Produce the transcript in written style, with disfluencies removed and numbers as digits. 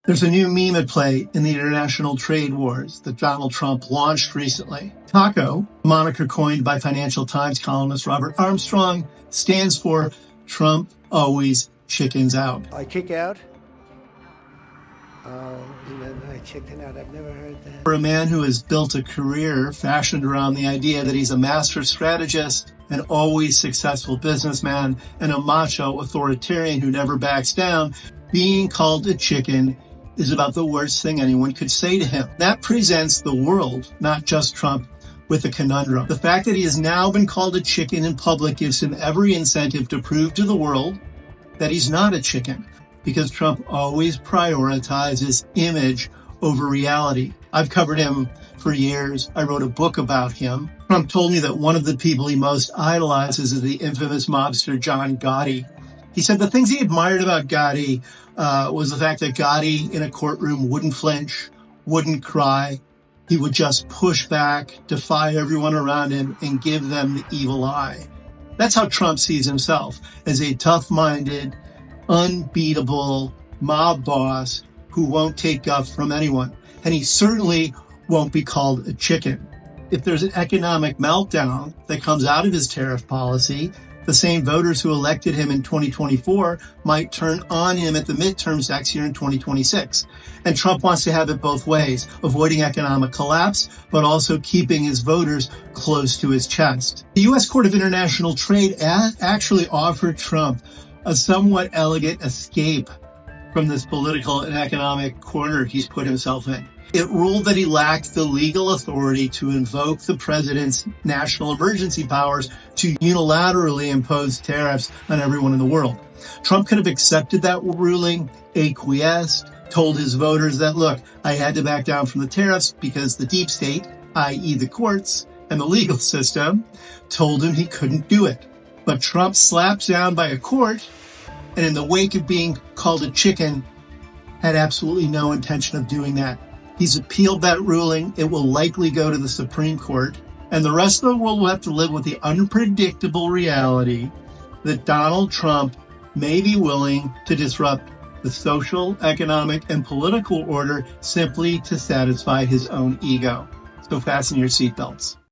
There's a new meme at play in the international trade wars that Donald Trump launched recently. TACO, a moniker coined by Financial Times columnist Robert Armstrong, stands for Trump always chickens out. I kick out? Oh, I chicken out. I've never heard that. For a man who has built a career fashioned around the idea that he's a master strategist, an always successful businessman, and a macho authoritarian who never backs down, being called a chicken is about the worst thing anyone could say to him. That presents the world, not just Trump, with a conundrum. The fact that he has now been called a chicken in public gives him every incentive to prove to the world that he's not a chicken, because Trump always prioritizes image over reality. I've covered him for years. I wrote a book about him. Trump told me that one of the people he most idolizes is the infamous mobster John Gotti. He said the things he admired about Gotti was the fact that Gotti in a courtroom wouldn't flinch, wouldn't cry. He would just push back, defy everyone around him, and give them the evil eye. That's how Trump sees himself, as a tough-minded, unbeatable mob boss who won't take guff from anyone. And he certainly won't be called a chicken. If there's an economic meltdown that comes out of his tariff policy, the same voters who elected him in 2024 might turn on him at the midterms next year in 2026. And Trump wants to have it both ways, avoiding economic collapse, but also keeping his voters close to his chest. The U.S. Court of International Trade actually offered Trump a somewhat elegant escape from this political and economic corner he's put himself in. It ruled that he lacked the legal authority to invoke the president's national emergency powers to unilaterally impose tariffs on everyone in the world. Trump could have accepted that ruling, acquiesced, told his voters that, look, I had to back down from the tariffs because the deep state, i.e. the courts and the legal system, told him he couldn't do it. But Trump slapped down by a court, and in the wake of being called a chicken, had absolutely no intention of doing that. He's appealed that ruling. It will likely go to the Supreme Court. And the rest of the world will have to live with the unpredictable reality that Donald Trump may be willing to disrupt the social, economic, and political order simply to satisfy his own ego. So fasten your seatbelts.